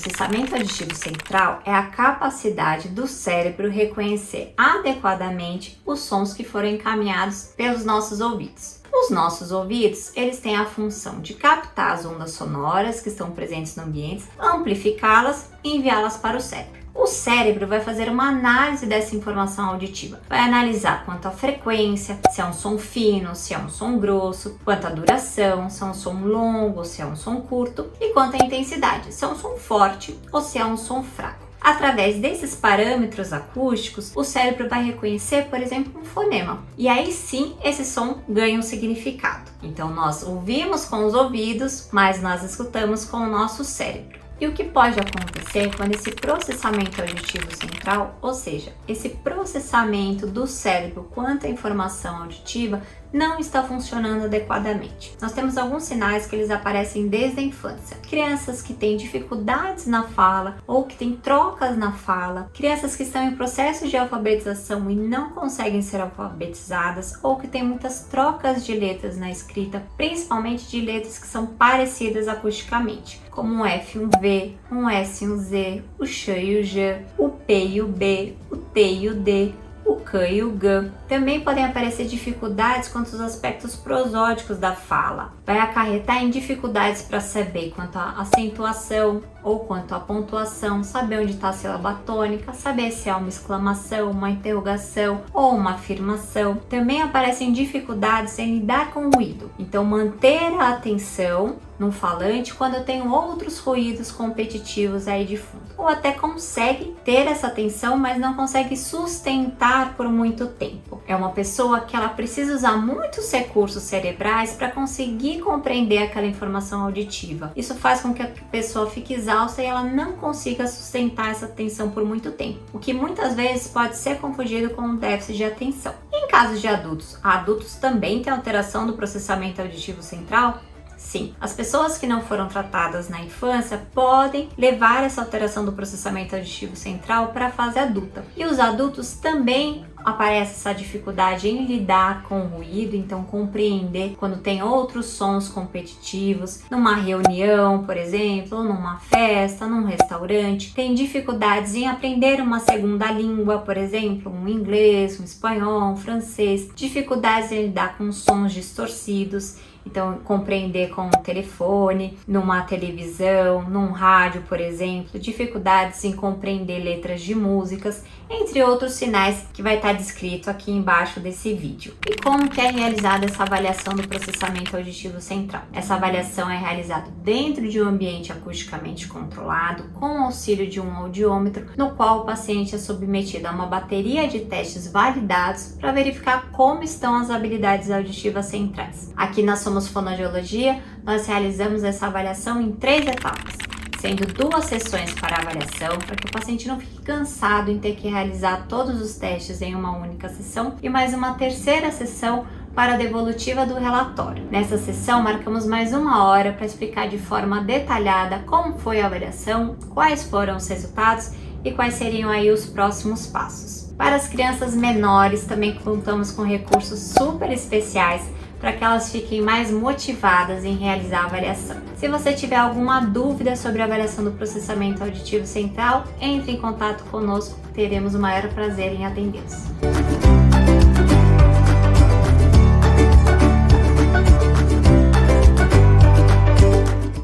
processamento auditivo central é a capacidade do cérebro reconhecer adequadamente os sons que foram encaminhados pelos nossos ouvidos. Os nossos ouvidos, eles têm a função de captar as ondas sonoras que estão presentes no ambiente, amplificá-las e enviá-las para o cérebro. O cérebro vai fazer uma análise dessa informação auditiva. Vai analisar quanto à frequência, se é um som fino, se é um som grosso, quanto à duração, se é um som longo, se é um som curto, e quanto à intensidade, se é um som forte ou se é um som fraco. Através desses parâmetros acústicos, o cérebro vai reconhecer, por exemplo, um fonema. E aí sim, esse som ganha um significado. Então nós ouvimos com os ouvidos, mas nós escutamos com o nosso cérebro. E o que pode acontecer quando esse processamento auditivo central, ou seja, esse processamento do cérebro quanto à informação auditiva, não está funcionando adequadamente? Nós temos alguns sinais que eles aparecem desde a infância. Crianças que têm dificuldades na fala ou que têm trocas na fala, crianças que estão em processo de alfabetização e não conseguem ser alfabetizadas ou que têm muitas trocas de letras na escrita, principalmente de letras que são parecidas acusticamente, como um F e um V, um S e um Z, o X e o J, o P e o B, o T e o D, o K e o G. Também podem aparecer dificuldades quanto aos aspectos prosódicos da fala. Vai acarretar em dificuldades para saber quanto à acentuação ou quanto à pontuação, saber onde está a sílaba tônica, saber se é uma exclamação, uma interrogação ou uma afirmação. Também aparecem dificuldades em lidar com o ruído. Então, manter a atenção no falante quando eu tenho outros ruídos competitivos aí de fundo. Ou até consegue ter essa atenção, mas não consegue sustentar por muito tempo. É uma pessoa que ela precisa usar muitos recursos cerebrais para conseguir compreender aquela informação auditiva. Isso faz com que a pessoa fique exausta e ela não consiga sustentar essa atenção por muito tempo, o que muitas vezes pode ser confundido com um déficit de atenção. Em casos de adultos também têm alteração do processamento auditivo central? Sim, as pessoas que não foram tratadas na infância podem levar essa alteração do processamento auditivo central para a fase adulta. E os adultos também aparece essa dificuldade em lidar com o ruído, então compreender quando tem outros sons competitivos, numa reunião, por exemplo, numa festa, num restaurante, tem dificuldades em aprender uma segunda língua, por exemplo, um inglês, um espanhol, um francês, dificuldades em lidar com sons distorcidos. Então, compreender com um telefone, numa televisão, num rádio, por exemplo, dificuldades em compreender letras de músicas, entre outros sinais que vai estar descrito aqui embaixo desse vídeo. E como que é realizada essa avaliação do processamento auditivo central? Essa avaliação é realizada dentro de um ambiente acusticamente controlado, com o auxílio de um audiômetro, no qual o paciente é submetido a uma bateria de testes validados para verificar como estão as habilidades auditivas centrais. Aqui na Somos Fonoaudiologia, nós realizamos essa avaliação em 3 etapas, sendo 2 sessões para avaliação, para que o paciente não fique cansado em ter que realizar todos os testes em uma única sessão, e mais uma 3ª sessão para a devolutiva do relatório. Nessa sessão, marcamos mais 1 hora para explicar de forma detalhada como foi a avaliação, quais foram os resultados e quais seriam aí os próximos passos. Para as crianças menores, também contamos com recursos super especiais para que elas fiquem mais motivadas em realizar a avaliação. Se você tiver alguma dúvida sobre a avaliação do processamento auditivo central, entre em contato conosco, teremos o maior prazer em atendê-los.